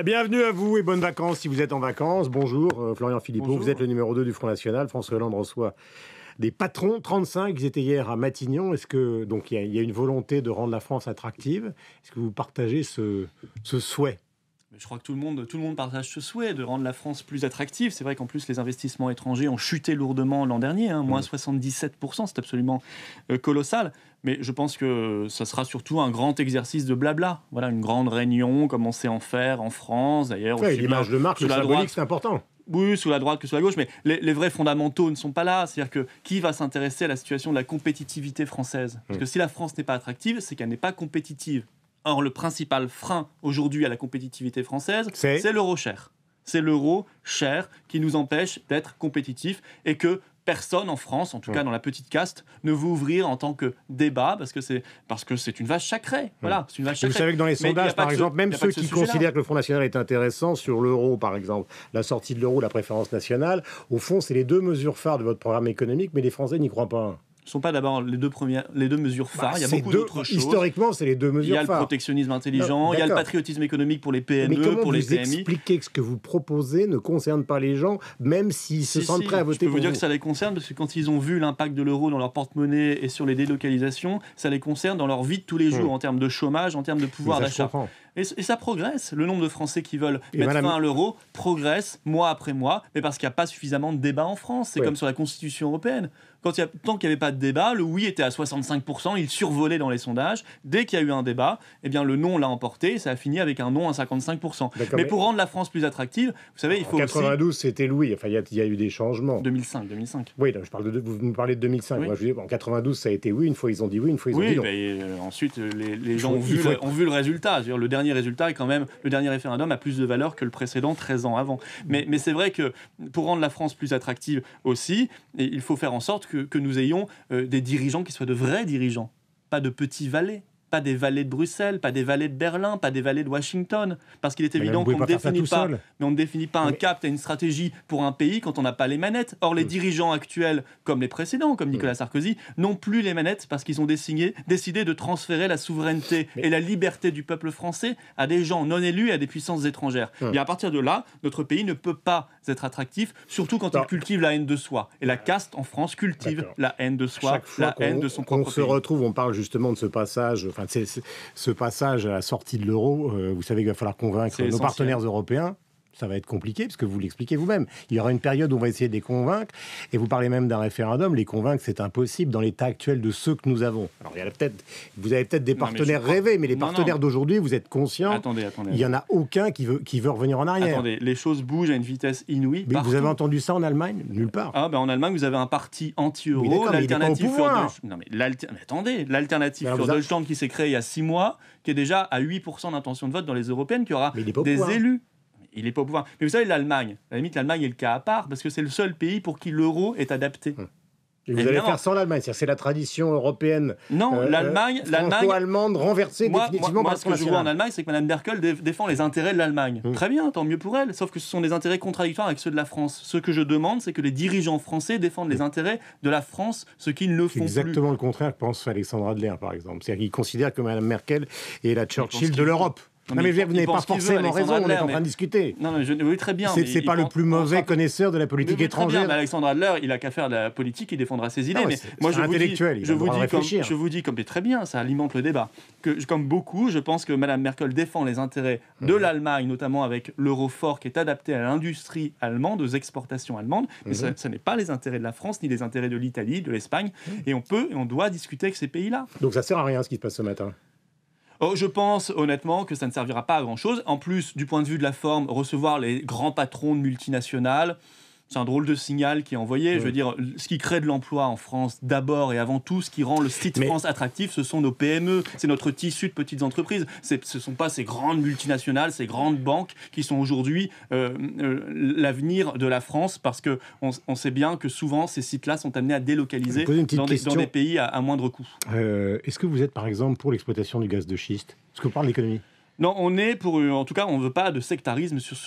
Bienvenue à vous et bonnes vacances si vous êtes en vacances. Bonjour, Florian Philippot, Bonjour. Vous êtes le numéro 2 du Front National. François Hollande reçoit des patrons, 35, ils étaient hier à Matignon. Est-ce que, donc il y a une volonté de rendre la France attractive? Est-ce que vous partagez ce souhait? Je crois que tout le monde partage ce souhait de rendre la France plus attractive. C'est vrai qu'en plus, les investissements étrangers ont chuté lourdement l'an dernier, moins 77%, c'est absolument colossal. Mais je pense que ça sera surtout un grand exercice de blabla. Voilà, une grande réunion, comme on sait en faire en France, d'ailleurs. Ouais, l'image de marque, le symbolique, c'est important. Oui, sous la droite que sous la gauche, mais les vrais fondamentaux ne sont pas là. C'est-à-dire que qui va s'intéresser à la situation de la compétitivité française? Parce que si la France n'est pas attractive, c'est qu'elle n'est pas compétitive. Or, le principal frein aujourd'hui à la compétitivité française, c'est l'euro cher. C'est l'euro cher qui nous empêche d'être compétitifs et que personne en France, en tout cas dans la petite caste, ne veut ouvrir en tant que débat parce que c'est une vache sacrée. Voilà, c'est une vache sacrée. Vous savez que dans les sondages, par exemple, même ceux qui considèrent que le Front National est intéressant sur l'euro, par exemple, la sortie de l'euro, la préférence nationale, au fond, c'est les deux mesures phares de votre programme économique, mais les Français n'y croient pas. Ce ne sont pas d'abord les deux mesures phares. Il y a beaucoup d'autres choses. Historiquement, c'est les deux mesures phares. Il y a le protectionnisme intelligent, il y a le patriotisme économique pour les PME, pour les PMI. Mais comment vous expliquez que ce que vous proposez ne concerne pas les gens, même s'ils se sentent prêts à voter pour vous? Je peux vous dire que ça les concerne, parce que quand ils ont vu l'impact de l'euro dans leur porte-monnaie et sur les délocalisations, ça les concerne dans leur vie de tous les jours, en termes de chômage, en termes de pouvoir d'achat. Et ça progresse. Le nombre de Français qui veulent mettre fin à l'euro progresse mois après mois, mais parce qu'il n'y a pas suffisamment de débat en France. C'est comme sur la Constitution européenne. Tant qu'il n'y avait pas de débat, le oui était à 65%, il survolait dans les sondages. Dès qu'il y a eu un débat, eh bien, le non l'a emporté, et ça a fini avec un non à 55%. Mais pour rendre la France plus attractive, vous savez, il faut 92, c'était le oui. Enfin, il y a eu des changements. 2005. Oui, donc, vous me parlez de 2005. Oui. Moi, je dis, en 92, ça a été oui. Une fois, ils ont dit oui. Une fois, ils ont dit non. Ensuite, les gens ont vu le résultat. C'est-à-dire, le dernier résultat est quand même, le dernier référendum a plus de valeur que le précédent 13 ans avant. Mais c'est vrai que pour rendre la France plus attractive aussi, il faut faire en sorte que nous ayons des dirigeants qui soient de vrais dirigeants, pas de petits valets. Pas des valets de Bruxelles, pas des valets de Berlin, pas des valets de Washington. Parce qu'il est évident qu'on ne définit pas un cap et une stratégie pour un pays quand on n'a pas les manettes. Or, les dirigeants actuels, comme les précédents, comme Nicolas Sarkozy, n'ont plus les manettes parce qu'ils ont décidé de transférer la souveraineté et la liberté du peuple français à des gens non élus et à des puissances étrangères. Et à partir de là, notre pays ne peut pas être attractif, surtout quand il cultive la haine de soi. Et la caste en France cultive la haine de soi, la haine de son propre pays. On se retrouve, on parle justement de ce passage... ce passage à la sortie de l'euro, vous savez qu'il va falloir convaincre nos partenaires européens. Ça va être compliqué, parce que vous l'expliquez vous-même. Il y aura une période où on va essayer de les convaincre, et vous parlez même d'un référendum. Les convaincre, c'est impossible dans l'état actuel de ceux que nous avons. Alors, vous avez peut-être des partenaires rêvés, mais les partenaires d'aujourd'hui, vous êtes conscients. Attendez. Il n'y en a aucun qui veut revenir en arrière. Attendez, les choses bougent à une vitesse inouïe. Mais vous avez entendu ça en Allemagne? Nulle part. En Allemagne, vous avez un parti anti-euro, l'alternative l'alternative für Deutschland qui s'est créée il y a 6 mois, qui est déjà à 8% d'intention de vote dans les européennes, qui aura des élus. Il n'est pas au pouvoir. Mais vous savez, l'Allemagne, à la limite, l'Allemagne est le cas à part, parce que c'est le seul pays pour qui l'euro est adapté. Et vous allez faire sans l'Allemagne, c'est la tradition européenne. Non, l'Allemagne franco-allemande renversée définitivement par ce que je vois en Allemagne, c'est que Mme Merkel défend les intérêts de l'Allemagne. Très bien, tant mieux pour elle, sauf que ce sont des intérêts contradictoires avec ceux de la France. Ce que je demande, c'est que les dirigeants français défendent les intérêts de la France, ce qu'ils ne font plus. Exactement le contraire que pense Alexandre Adler, par exemple. C'est-à-dire qu'il considère que Mme Merkel est la Churchill de l'Europe. Non, mais vous n'avez pas forcément raison, on est en train de discuter. Non, mais oui, très bien. C'est pas le plus mauvais connaisseur de la politique étrangère. Mais Alexandre Adler, il a qu'à faire de la politique, il défendra ses idées. Mais moi, je vous dis, comme très bien, ça alimente le débat. Comme beaucoup, je pense que Mme Merkel défend les intérêts de l'Allemagne, notamment avec l'euro fort qui est adapté à l'industrie allemande, aux exportations allemandes. Mais ça n'est pas les intérêts de la France, ni les intérêts de l'Italie, de l'Espagne. Et on doit discuter avec ces pays-là. Donc ça sert à rien ce qui se passe ce matin. Je pense honnêtement que ça ne servira pas à grand-chose. En plus, du point de vue de la forme, recevoir les grands patrons de multinationales, c'est un drôle de signal qui est envoyé. Je veux dire, ce qui crée de l'emploi en France, d'abord et avant tout, ce qui rend le site France attractif, ce sont nos PME, c'est notre tissu de petites entreprises. Ce ne sont pas ces grandes multinationales, ces grandes banques qui sont aujourd'hui l'avenir de la France, parce qu'on sait bien que souvent, ces sites-là sont amenés à délocaliser dans des pays à moindre coût. Est-ce que vous êtes, par exemple, pour l'exploitation du gaz de schiste? Parce que vous parlez de l'économie. Non, on est pour... En tout cas, on ne veut pas de sectarisme sur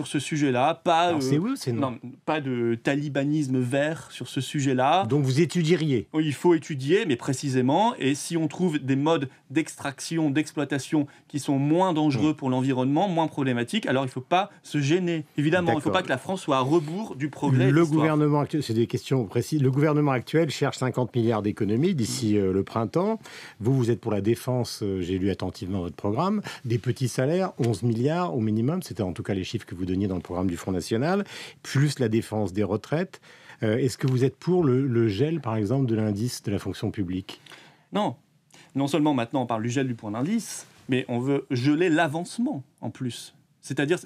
ce sujet-là. Pas, c'est oui ou c'est non? Non, pas de talibanisme vert sur ce sujet-là. Donc vous étudieriez? Il faut étudier, mais précisément. Et si on trouve des modes d'extraction, d'exploitation qui sont moins dangereux pour l'environnement, moins problématiques, alors il ne faut pas se gêner. Évidemment, il ne faut pas que la France soit à rebours du progrès. Le gouvernement actuel, c'est des questions précises. Le gouvernement actuel cherche 50 milliards d'économies d'ici le printemps. Vous êtes pour la défense, j'ai lu attentivement votre programme. Des petits salaires, 11 milliards au minimum, c'était en tout cas les chiffres que vous donniez dans le programme du Front National, plus la défense des retraites. Est-ce que vous êtes pour le gel, par exemple, de l'indice de la fonction publique? Non. Non seulement maintenant on parle du gel du point d'indice, mais on veut geler l'avancement en plus. C'est-à-dire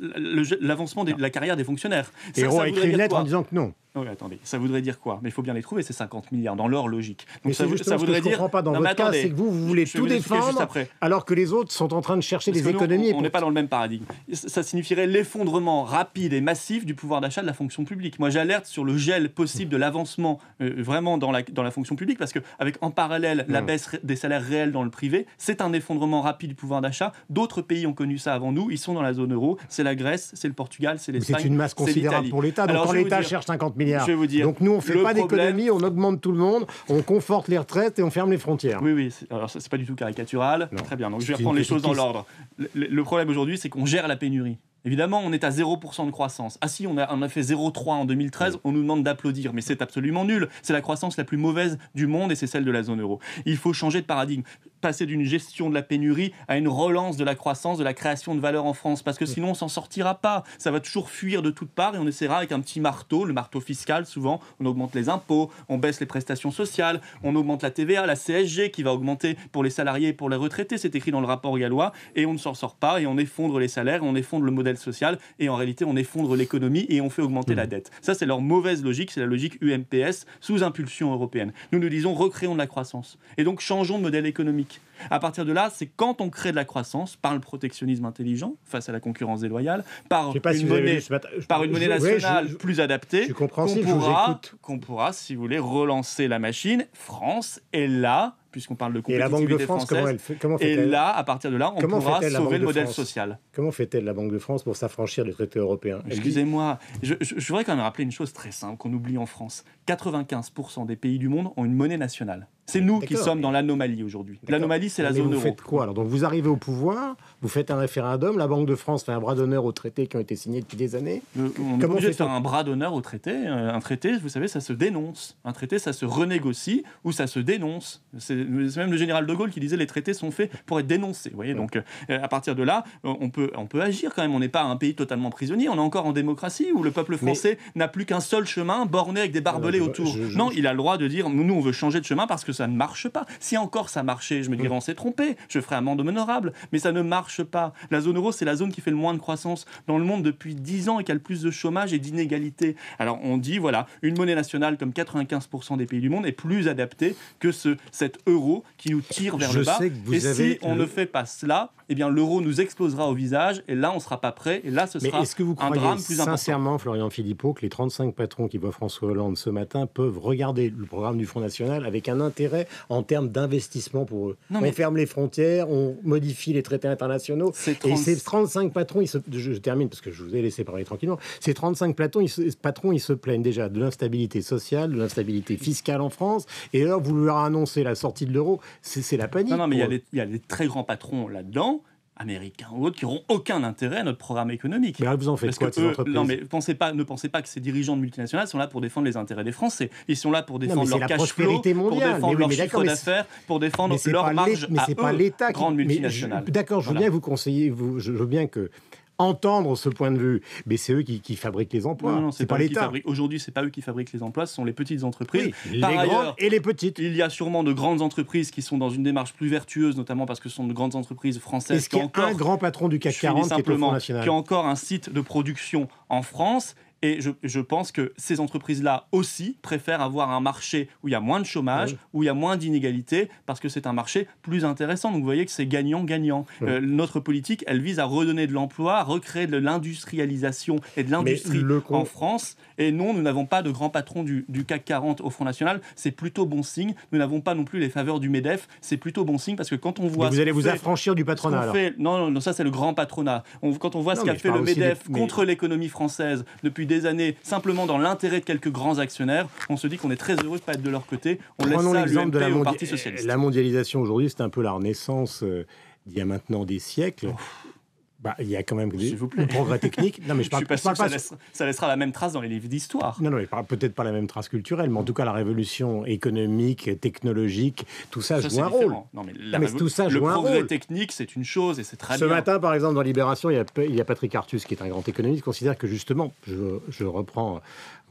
l'avancement de la carrière des fonctionnaires. Et Hérault a écrit une lettre en disant que non. Oui, attendez, ça voudrait dire quoi? Mais il faut bien les trouver, ces 50 milliards, dans leur logique. Donc mais ça voudrait dire... Ce que je ne comprends pas dans votre cas, c'est que vous voulez tout défendre, alors que les autres sont en train de chercher des économies. On n'est pas dans le même paradigme. Ça signifierait l'effondrement rapide et massif du pouvoir d'achat de la fonction publique. Moi, j'alerte sur le gel possible de l'avancement vraiment dans la fonction publique, parce qu'avec en parallèle la baisse des salaires réels dans le privé, c'est un effondrement rapide du pouvoir d'achat. D'autres pays ont connu ça avant nous, ils sont dans la zone euro. C'est la Grèce, c'est le Portugal, c'est l'Espagne. C'est une masse considérable pour l'État. Donc quand l'État cherche 50 milliards. Je vais vous dire, donc nous, on ne fait pas d'économie, on augmente tout le monde, on conforte les retraites et on ferme les frontières. Oui, alors c'est pas du tout caricatural. Non. Très bien, donc je vais reprendre les choses dans l'ordre. Le problème aujourd'hui, c'est qu'on gère la pénurie. Évidemment, on est à 0% de croissance. Ah si, on a fait 0,3 en 2013, on nous demande d'applaudir, mais c'est absolument nul. C'est la croissance la plus mauvaise du monde et c'est celle de la zone euro. Il faut changer de paradigme, passer d'une gestion de la pénurie à une relance de la croissance, de la création de valeur en France, parce que sinon on s'en sortira pas. Ça va toujours fuir de toutes parts et on essaiera avec un petit marteau, le marteau fiscal souvent, on augmente les impôts, on baisse les prestations sociales, on augmente la TVA, la CSG qui va augmenter pour les salariés et pour les retraités, c'est écrit dans le rapport Gallois, et on ne s'en sort pas et on effondre les salaires, on effondre le modèle social et en réalité on effondre l'économie et on fait augmenter la dette. Ça c'est leur mauvaise logique, c'est la logique UMPS sous impulsion européenne. Nous disons recréons de la croissance et donc changeons de modèle économique. À partir de là, c'est quand on crée de la croissance par le protectionnisme intelligent face à la concurrence déloyale, par une monnaie nationale plus adaptée, qu'on pourra, si vous voulez, relancer la machine. France est là, puisqu'on parle de compétitivité française. Et là, à partir de là, on pourra sauver le modèle social. Comment fait-elle la Banque de France pour s'affranchir des traités européens? Excusez-moi, je voudrais quand même rappeler une chose très simple qu'on oublie en France. 95% des pays du monde ont une monnaie nationale. C'est nous qui sommes dans l'anomalie aujourd'hui. L'anomalie, c'est la zone euro. Vous faites quoi alors? Donc vous arrivez au pouvoir, vous faites un référendum, la Banque de France fait un bras d'honneur aux traités qui ont été signés depuis des années. On est obligé de faire un bras d'honneur au traité. Un traité, vous savez, ça se dénonce. Un traité, ça se renégocie ou ça se dénonce. C'est même le général de Gaulle qui disait les traités sont faits pour être dénoncés. Vous voyez, donc à partir de là, on peut agir quand même. On n'est pas un pays totalement prisonnier. On est encore en démocratie où le peuple français n'a plus qu'un seul chemin borné avec des barbelés autour. Non, il a le droit de dire nous, on veut changer de chemin parce que ça ne marche pas. Si encore ça marchait, je me dirais on s'est trompé, je ferais amende honorable, mais ça ne marche pas. La zone euro, c'est la zone qui fait le moins de croissance dans le monde depuis 10 ans et qui a le plus de chômage et d'inégalité. Alors on dit, voilà, une monnaie nationale comme 95% des pays du monde est plus adaptée que cet euro qui nous tire vers le bas. Et si on ne fait pas cela, eh bien l'euro nous explosera au visage et là on ne sera pas prêt et là ce sera un drame plus important. Sincèrement, Florian Philippot, que les 35 patrons qui voient François Hollande ce matin peuvent regarder le programme du Front National avec un intérêt en termes d'investissement pour eux? On ferme les frontières, on modifie les traités internationaux. Et ces 35 patrons, je termine parce que je vous ai laissé parler tranquillement, ces 35 patrons, ils se plaignent déjà de l'instabilité sociale, de l'instabilité fiscale en France. Et alors, vous leur annoncez la sortie de l'euro, c'est la panique. Non, mais il y a des très grands patrons là-dedans, américains ou autres, qui n'auront aucun intérêt à notre programme économique. Mais alors vous en faites quoi de ces entreprises? Non, mais ne pensez pas que ces dirigeants de multinationales sont là pour défendre les intérêts des Français. Ils sont là pour défendre leur cash flow, pour défendre leur chiffre d'affaires, pour défendre leur marge à eux, grandes multinationales. D'accord, je veux bien que vous conseillez, je veux bien que entendre ce point de vue, mais c'est eux qui fabriquent les emplois. Non, c'est pas l'État. Aujourd'hui, c'est pas eux qui fabriquent les emplois, ce sont les petites entreprises. Oui, les grandes et les petites. Il y a sûrement de grandes entreprises qui sont dans une démarche plus vertueuse, notamment parce que ce sont de grandes entreprises françaises. Est-ce qu'il y a un grand patron du CAC 40 qui est au Front National, qui a encore un site de production en France? Et je pense que ces entreprises-là aussi préfèrent avoir un marché où il y a moins de chômage, où il y a moins d'inégalités, parce que c'est un marché plus intéressant. Donc vous voyez que c'est gagnant-gagnant. Notre politique, elle vise à redonner de l'emploi, à recréer de l'industrialisation et de l'industrie en France. Et non, nous n'avons pas de grand patron du CAC 40 au Front National. C'est plutôt bon signe. Nous n'avons pas non plus les faveurs du MEDEF. C'est plutôt bon signe parce que quand on voit... Mais vous allez vous affranchir du patronat alors. Non, ça c'est le grand patronat. Quand on voit ce qu'a fait le MEDEF contre l'économie française depuis des années, simplement dans l'intérêt de quelques grands actionnaires, on se dit qu'on est très heureux de ne pas être de leur côté. On laisse ça à l'UMP au Parti socialiste. La mondialisation aujourd'hui, c'est un peu la renaissance d'il y a maintenant des siècles. Il y a quand même des progrès techniques. Non, mais je suis pas sûr que ça laissera la même trace dans les livres d'histoire. Non, peut-être pas la même trace culturelle, mais en tout cas, la révolution économique, technologique, tout ça joue un rôle. Non, mais tout ça joue un rôle. Le progrès technique, c'est une chose et c'est très bien. Ce matin, par exemple, dans Libération, il y a Patrick Artus, qui est un grand économiste, qui considère que justement, je reprends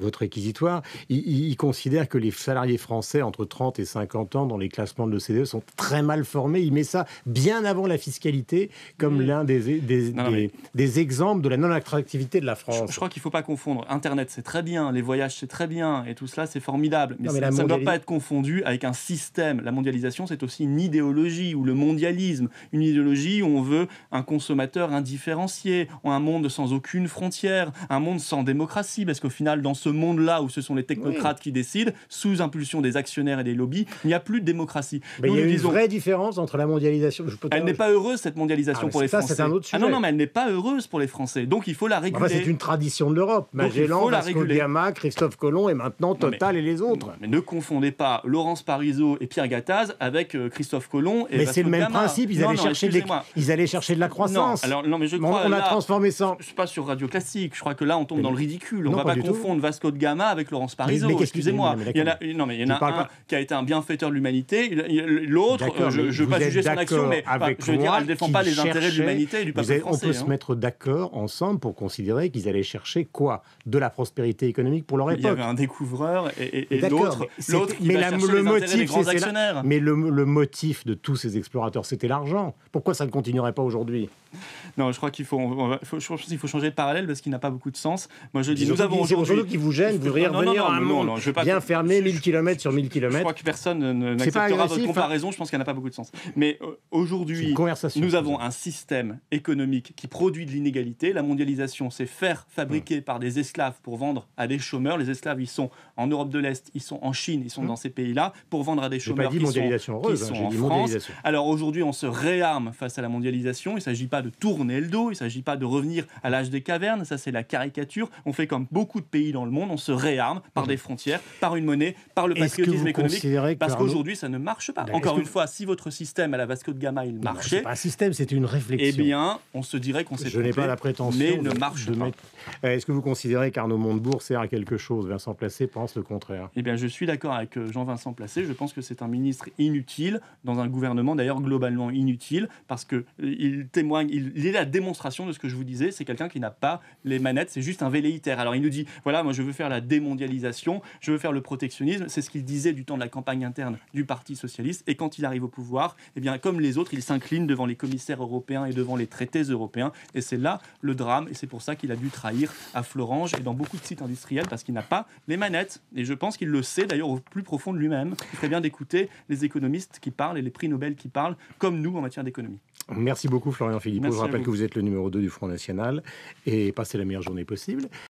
votre réquisitoire, il considère que les salariés français entre 30 et 50 ans dans les classements de l'OCDE sont très mal formés. Il met ça bien avant la fiscalité comme l'un des exemples de la non-attractivité de la France. Je crois qu'il ne faut pas confondre. Internet, c'est très bien, les voyages, c'est très bien, et tout cela, c'est formidable. Mais ça ne doit pas être confondu avec un système. La mondialisation, c'est aussi une idéologie, ou le mondialisme. Une idéologie où on veut un consommateur indifférencié, un monde sans aucune frontière, un monde sans démocratie, parce qu'au final, dans ce monde-là où ce sont les technocrates qui décident, sous impulsion des actionnaires et des lobbies, il n'y a plus de démocratie. Il y a une vraie différence entre la mondialisation... Elle n'est pas heureuse, cette mondialisation, pour les Français. C'est un autre sujet. Non, mais elle n'est pas heureuse pour les Français. Donc il faut la réguler. C'est une tradition de l'Europe. Magellan, Vasco de Gama, Christophe Colomb et maintenant Total et les autres. Mais ne confondez pas Laurence Parisot et Pierre Gattaz avec Christophe Colomb et Vasco de Gama. Mais c'est le même principe. Ils allaient chercher de la croissance. Mais je crois... On a transformé ça. Je ne suis pas sur Radio Classique. Je crois que là, on tombe dans le ridicule. On ne va pas confondre Vasco de Gama avec Laurence Parisot. Excusez-moi. Il y en a un qui a été un bienfaiteur de l'humanité. L'autre, je ne veux pas juger son action, mais je veux dire, elle ne défend pas les intérêts de l'humanité et du peuple français. On peut se mettre d'accord ensemble pour considérer qu'ils allaient chercher quoi ? De la prospérité économique pour leur époque. Il y avait un découvreur et l'autre qui va chercher les intérêts des grands actionnaires. Mais le motif de tous ces explorateurs, c'était l'argent. Pourquoi ça ne continuerait pas aujourd'hui ? Non, je crois qu'il faut changer de parallèle parce qu'il n'a pas beaucoup de sens. Moi, je dis, nous avons aujourd'hui... C'est surtout qui vous gêne, vous voudriez revenir à un monde bien fermé, 1000 km sur 1000 km. Je crois que personne n'acceptera votre comparaison, je pense qu'elle n'a pas beaucoup de sens. Mais aujourd'hui, nous avons un système économique qui produit de l'inégalité. La mondialisation, c'est faire fabriquer par des esclaves pour vendre à des chômeurs. Les esclaves, ils sont en Europe de l'Est, ils sont en Chine, ils sont dans ces pays-là, pour vendre à des chômeurs qui sont en France. Alors aujourd'hui, on se réarme face à la mondialisation. Il ne s'agit pas de tourner le dos, il ne s'agit pas de revenir à l'âge des cavernes, ça c'est la caricature. On fait comme beaucoup de pays dans le monde, on se réarme par des frontières, par une monnaie, par le patriotisme économique, parce qu'aujourd'hui ça ne marche pas. Encore une fois, si votre système à la Vasco de Gama il marchait... C'est pas un système, c'est une réflexion. Eh bien, on se dirait qu'on s'est trompé. Je n'ai pas la prétention mais il ne marche pas. Est-ce que vous considérez qu'Arnaud Montebourg sert à quelque chose ? Vincent Placé pense le contraire. Eh bien, je suis d'accord avec Jean-Vincent Placé. Je pense que c'est un ministre inutile, dans un gouvernement d'ailleurs globalement inutile, parce qu'il témoigne, il est la démonstration de ce que je vous disais, c'est quelqu'un qui n'a pas les manettes, c'est juste un velléitaire. Alors il nous dit, voilà, moi je veux faire la démondialisation, je veux faire le protectionnisme, c'est ce qu'il disait du temps de la campagne interne du Parti Socialiste, et quand il arrive au pouvoir, eh bien comme les autres, il s'incline devant les commissaires européens et devant les traités européens, et c'est là le drame, et c'est pour ça qu'il a dû trahir à Florange et dans beaucoup de sites industriels, parce qu'il n'a pas les manettes, et je pense qu'il le sait d'ailleurs au plus profond de lui-même. Il ferait bien d'écouter les économistes qui parlent et les prix Nobel qui parlent, comme nous en matière d'économie. Merci beaucoup Florian Philippot. Je rappelle que vous êtes le numéro 2 du Front National et passez la meilleure journée possible.